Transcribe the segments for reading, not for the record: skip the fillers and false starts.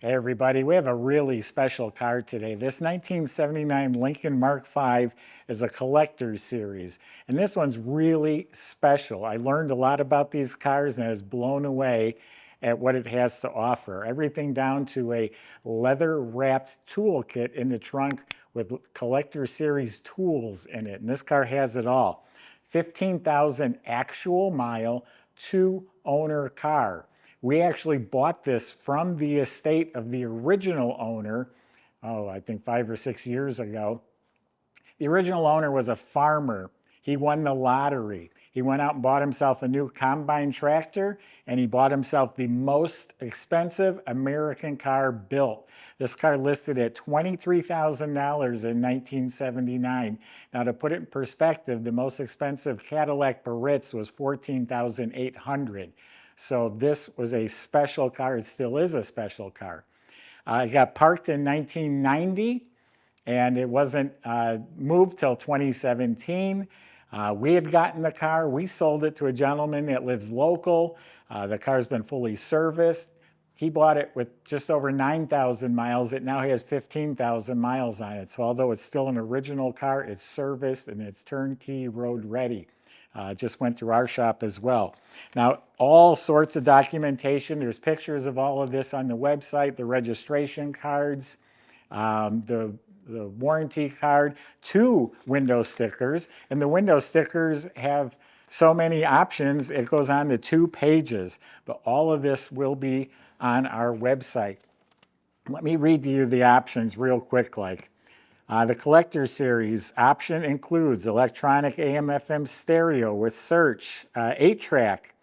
Hey everybody, we have a really special car today. This 1979 Lincoln Mark V is a collector's series, and this one's really special. I learned a lot about these cars and I was blown away at what it has to offer. Everything down to a leather-wrapped toolkit in the trunk with collector series tools in it, and this car has it all. 15,000 actual mile, two-owner car. We actually bought this from the estate of the original owner, oh, I think 5 or 6 years ago. The original owner was a farmer. He won the lottery. He went out and bought himself a new combine tractor, and he bought himself the most expensive American car built. This car listed at $23,000 in 1979. Now, to put it in perspective, the most expensive Cadillac Biarritz was $14,800. So this was a special car. It still is a special car. It got parked in 1990 and it wasn't moved till 2017. We had gotten the car. We sold it to a gentleman that lives local. The car's been fully serviced. He bought it with just over 9,000 miles. It now has 15,000 miles on it. So although it's still an original car, it's serviced and it's turnkey road ready. Just went through our shop as well. Now, all sorts of documentation. There's pictures of all of this on the website, the registration cards, the warranty card, 2 window stickers. And the window stickers have so many options, it goes on to 2 pages. But all of this will be on our website. Let me read to you the options real quick like. The collector series option includes electronic AM/FM stereo with search, 8-track,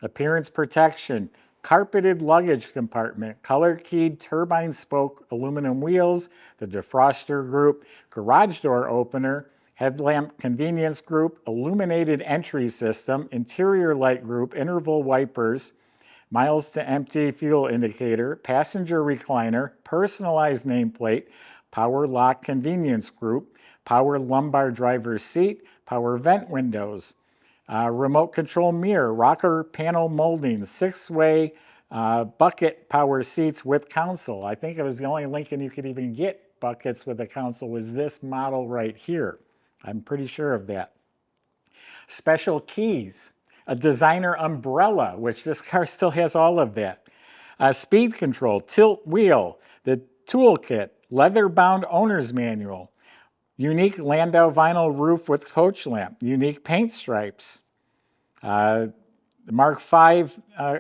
appearance protection, carpeted luggage compartment, color-keyed turbine spoke aluminum wheels, the defroster group, garage door opener, headlamp convenience group, illuminated entry system, interior light group, interval wipers, miles to empty fuel indicator, passenger recliner, personalized nameplate, power lock convenience group, power lumbar driver's seat, power vent windows, remote control mirror, rocker panel molding, 6-way bucket power seats with console. I think it was the only Lincoln you could even get buckets with a console was this model right here. I'm pretty sure of that. Special keys, a designer umbrella, which this car still has all of that. Speed control, tilt wheel, the toolkit, leather-bound owner's manual, unique Landau vinyl roof with coach lamp, unique paint stripes. The Mark V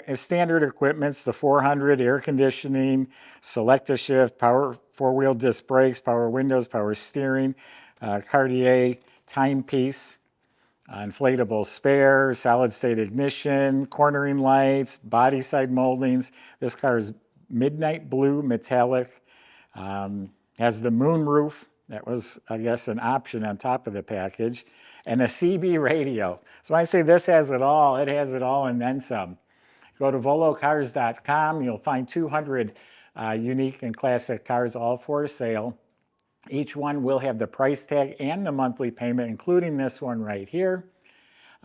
is standard equipments, the 400 air conditioning, select-a-shift, power 4-wheel disc brakes, power windows, power steering, Cartier timepiece, inflatable spare, solid-state ignition, cornering lights, body side moldings. This car is midnight blue metallic, has the moonroof. That was, I guess, an option on top of the package, and a CB radio. So when I say this has it all and then some. Go to volocars.com. You'll find 200 unique and classic cars all for sale. Each one will have the price tag and the monthly payment, including this one right here.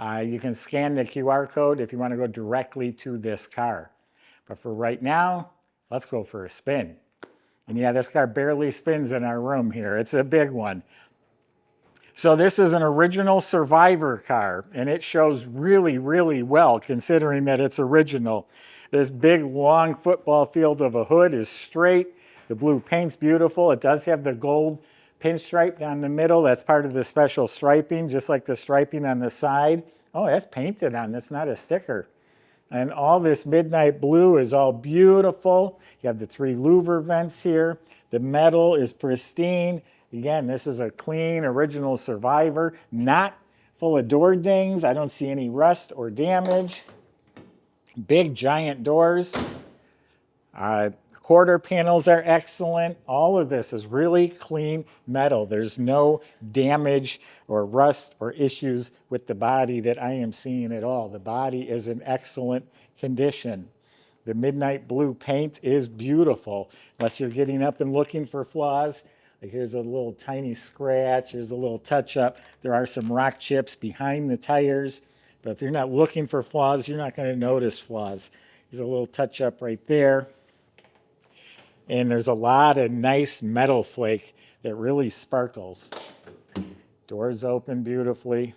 You can scan the QR code if you want to go directly to this car. But for right now, let's go for a spin. And yeah, this car barely spins in our room here. It's a big one. So this is an original Survivor car, and it shows really, really well considering that it's original. This big, long football field of a hood is straight. The blue paint's beautiful. It does have the gold pinstripe down the middle. That's part of the special striping, just like the striping on the side. Oh, that's painted on. That's not a sticker. And all this midnight blue is all beautiful. You have the 3 louver vents here. The metal is pristine. Again, this is a clean, original Survivor, not full of door dings. I don't see any rust or damage. Big, giant doors. Quarter panels are excellent. All of this is really clean metal. There's no damage or rust or issues with the body that I am seeing at all. The body is in excellent condition. The midnight blue paint is beautiful, unless you're getting up and looking for flaws. Like here's a little tiny scratch. Here's a little touch-up. There are some rock chips behind the tires. But if you're not looking for flaws, you're not going to notice flaws. Here's a little touch-up right there. And there's a lot of nice metal flake that really sparkles. Doors open beautifully.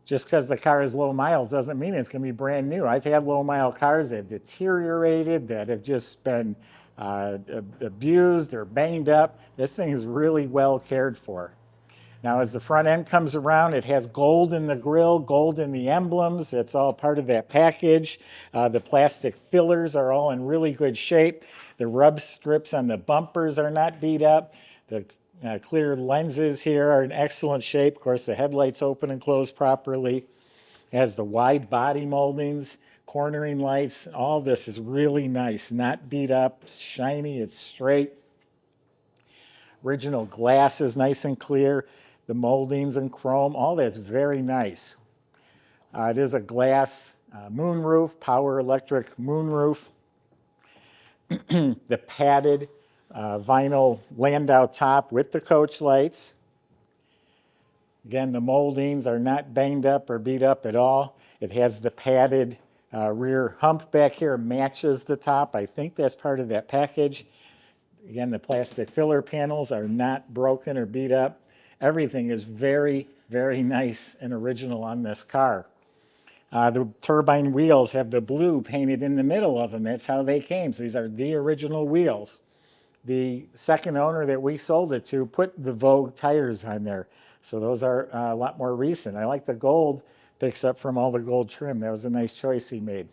Just because the car is low miles doesn't mean it's going to be brand new. I've had low mile cars that have deteriorated, that have just been abused or banged up. This thing is really well cared for. Now, as the front end comes around, it has gold in the grille, gold in the emblems. It's all part of that package. The plastic fillers are all in really good shape. The rub strips on the bumpers are not beat up. The clear lenses here are in excellent shape. Of course, the headlights open and close properly. It has the wide body moldings, cornering lights. All this is really nice, not beat up, shiny, it's straight. Original glass is nice and clear. The moldings and chrome, all that's very nice. It is a glass moonroof, power electric moonroof. The padded vinyl Landau top with the coach lights. Again, the moldings are not banged up or beat up at all. It has the padded rear hump back here, matches the top. I think that's part of that package. Again, the plastic filler panels are not broken or beat up. Everything is very, very nice and original on this car. The turbine wheels have the blue painted in the middle of them. That's how they came. So these are the original wheels. The second owner that we sold it to put the Vogue tires on there. So those are a lot more recent. I like the gold picks up from all the gold trim. That was a nice choice he made.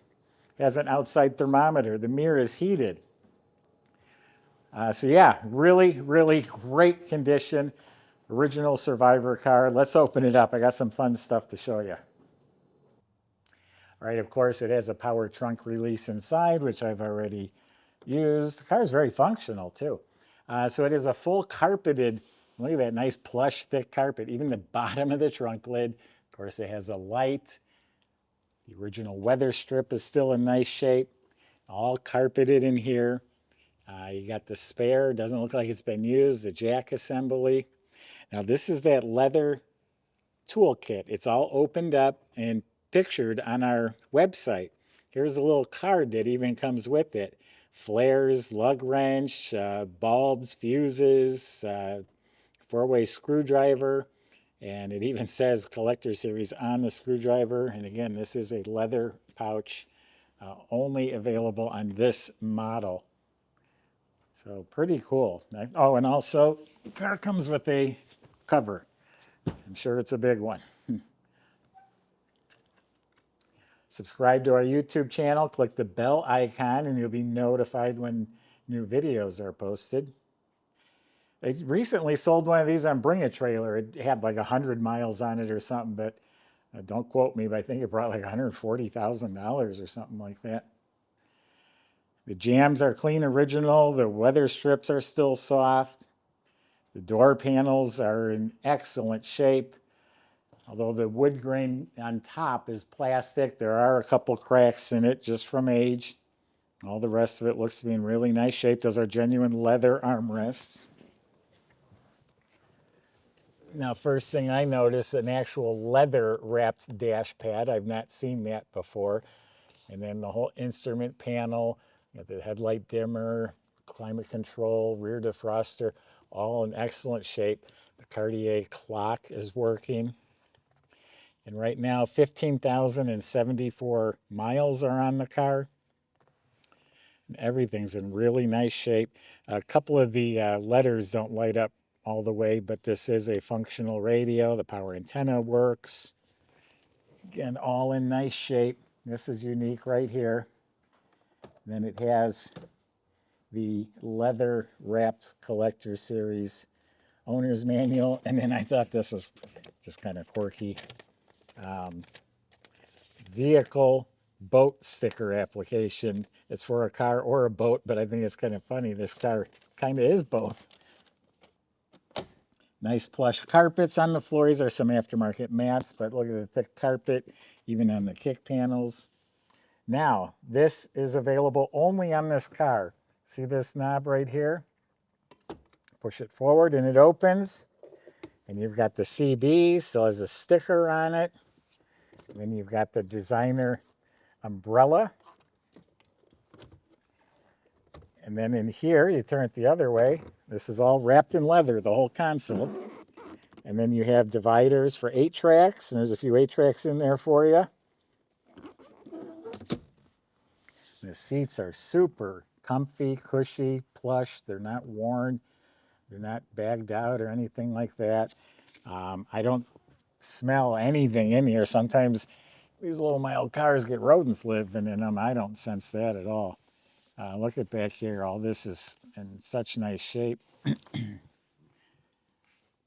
It has an outside thermometer. The mirror is heated. So yeah, really, really great condition. Original Survivor car. Let's open it up. I got some fun stuff to show you. All right, of course, it has a power trunk release inside, which I've already used. The car is very functional, too. So it is a full carpeted, look at that nice plush, thick carpet. Even the bottom of the trunk lid. Of course, it has a light. The original weather strip is still in nice shape. All carpeted in here. You got the spare. Doesn't look like it's been used. The jack assembly. Now, this is that leather toolkit. It's all opened up and pictured on our website. Here's a little card that even comes with it. Flares, lug wrench, bulbs, fuses, four-way screwdriver, and it even says Collector Series on the screwdriver. And again, this is a leather pouch, only available on this model. So pretty cool. Oh, and also, the car comes with a cover. I'm sure it's a big one. Subscribe to our YouTube channel, click the bell icon, and you'll be notified when new videos are posted. They recently sold one of these on Bring a Trailer. It had like 100 miles on it or something, but don't quote me, but I think it brought like $140,000 or something like that. The jambs are clean original. The weather strips are still soft. The door panels are in excellent shape. Although the wood grain on top is plastic, there are a couple cracks in it just from age. All the rest of it looks to be in really nice shape. Those are genuine leather armrests. Now, first thing I notice, an actual leather wrapped dash pad. I've not seen that before. And then the whole instrument panel, the headlight dimmer, climate control, rear defroster, all in excellent shape. The Cartier clock is working. And right now, 15,074 miles are on the car. And everything's in really nice shape. A couple of the letters don't light up all the way, but this is a functional radio. The power antenna works. Again, all in nice shape. This is unique right here. Then it has the leather wrapped Collector Series owner's manual. And then I thought this was just kind of quirky. Vehicle boat sticker application. It's for a car or a boat, but I think it's kind of funny. This car kind of is both. Nice plush carpets on the floor. These are some aftermarket mats, but look at the thick carpet, even on the kick panels. Now, this is available only on this car. See this knob right here? Push it forward and it opens. And you've got the CB, still has a sticker on it. And then you've got the designer umbrella. And then in here, you turn it the other way. This is all wrapped in leather, the whole console. And then you have dividers for 8 tracks, and there's a few 8 tracks in there for you. The seats are super comfy, cushy, plush. They're not worn. They're not bagged out or anything like that. I don't smell anything in here. Sometimes these little mild cars get rodents living in them. I don't sense that at all. Look at back here. All this is in such nice shape.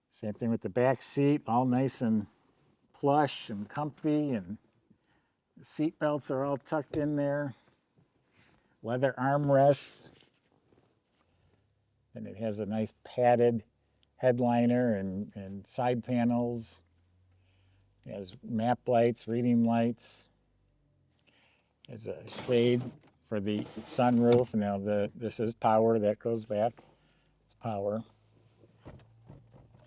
Same thing with the back seat, all nice and plush and comfy, and the seat belts are all tucked in there. Leather armrests. And it has a nice padded headliner and side panels. It has map lights, reading lights. There's a shade for the sunroof. Now this is power, that goes back. It's power.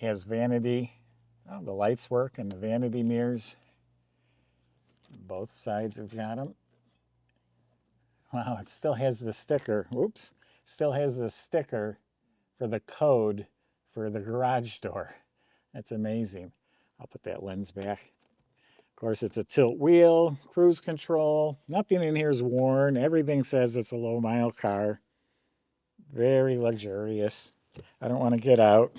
It has vanity. Oh, the lights work and the vanity mirrors. Both sides have got them. Wow, it still has the sticker. Oops. Still has the sticker for the code for the garage door. That's amazing. I'll put that lens back. Of course, it's a tilt wheel, cruise control. Nothing in here is worn. Everything says it's a low mile car. Very luxurious. I don't want to get out.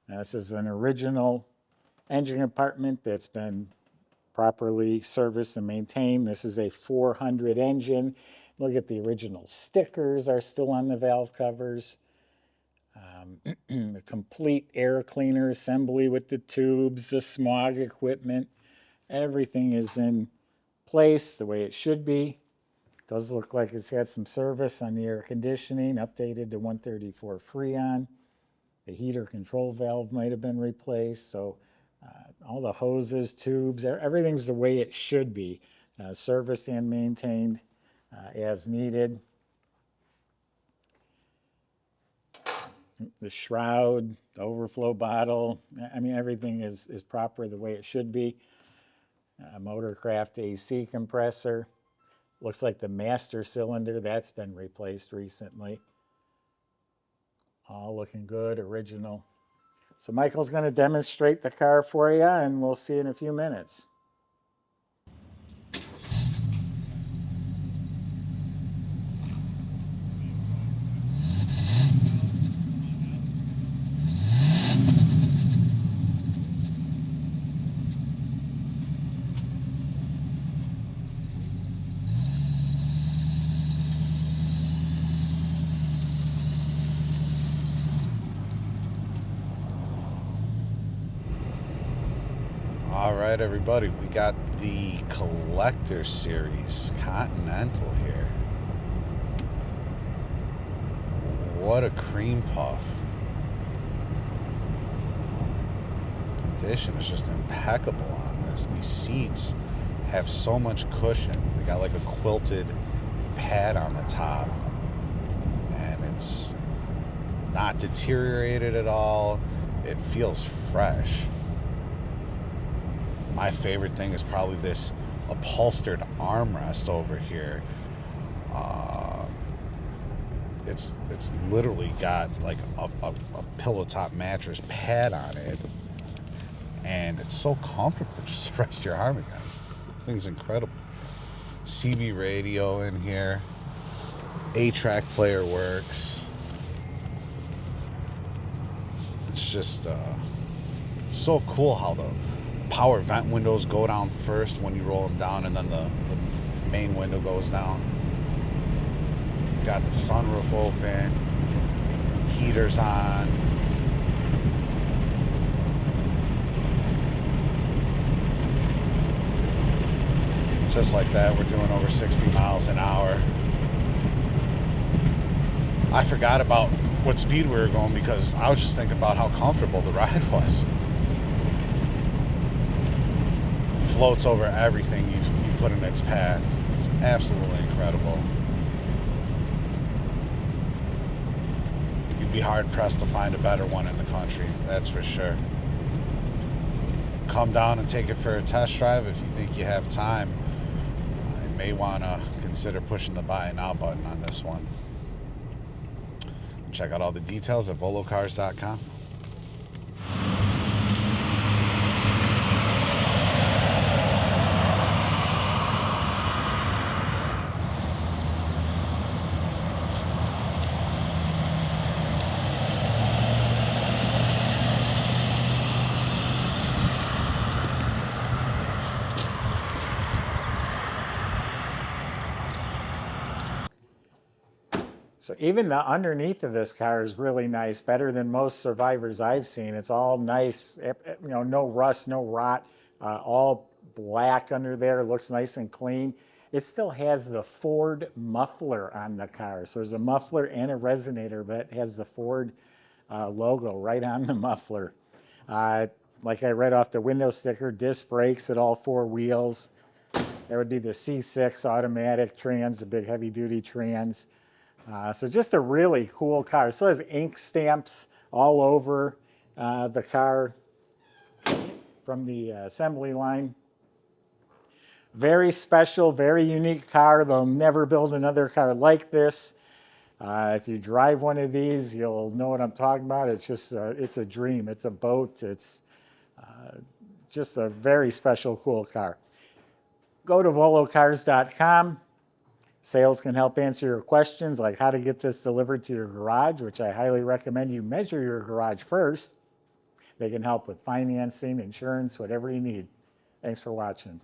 Now, this is an original engine compartment that's been properly serviced and maintained. This is a 400 engine. Look at the original stickers are still on the valve covers. The complete air cleaner assembly with the tubes, the smog equipment. Everything is in place the way it should be. Does look like it's had some service on the air conditioning, updated to 134 Freon. The heater control valve might have been replaced. So all the hoses, tubes, everything's the way it should be. Serviced and maintained as needed. The shroud, the overflow bottle, I mean, everything is proper the way it should be. Motorcraft AC compressor. Looks like the master cylinder, that's been replaced recently. All looking good, original. So Michael's going to demonstrate the car for you, and we'll see you in a few minutes. All right, everybody, we got the Collector Series Continental here. What a cream puff. Condition is just impeccable on this. These seats have so much cushion. They got like a quilted pad on the top, and it's not deteriorated at all. It feels fresh. My favorite thing is probably this upholstered armrest over here. It's literally got like a pillow top mattress pad on it, and it's so comfortable just to rest your arm against. The thing's incredible. CB radio in here. 8-track player works. It's just so cool how the power vent windows go down first when you roll them down, and then the main window goes down. Got the sunroof open, heaters on. Just like that, we're doing over 60 miles an hour. I forgot about what speed we were going because I was just thinking about how comfortable the ride was. Floats over everything you put in its path. It's absolutely incredible. You'd be hard pressed to find a better one in the country, that's for sure. come down and take it for a test drive if you think you have time. You may want to consider pushing the buy now button on this one. Check out all the details at volocars.com. So even the underneath of this car is really nice, better than most Survivors I've seen. It's all nice, you know, no rust, no rot, all black under there, looks nice and clean. It still has the Ford muffler on the car. So there's a muffler and a resonator, but it has the Ford logo right on the muffler. Like I read off the window sticker, disc brakes at all four wheels. That would be the C6 automatic trans, the big heavy duty trans. So just a really cool car. It still has ink stamps all over the car from the assembly line. Very special, very unique car. They'll never build another car like this. If you drive one of these, you'll know what I'm talking about. It's just, it's a dream. It's a boat. It's just a very special, cool car. Go to volocars.com. Sales can help answer your questions like how to get this delivered to your garage, which I highly recommend you measure your garage first. They can help with financing, insurance, whatever you need. Thanks for watching.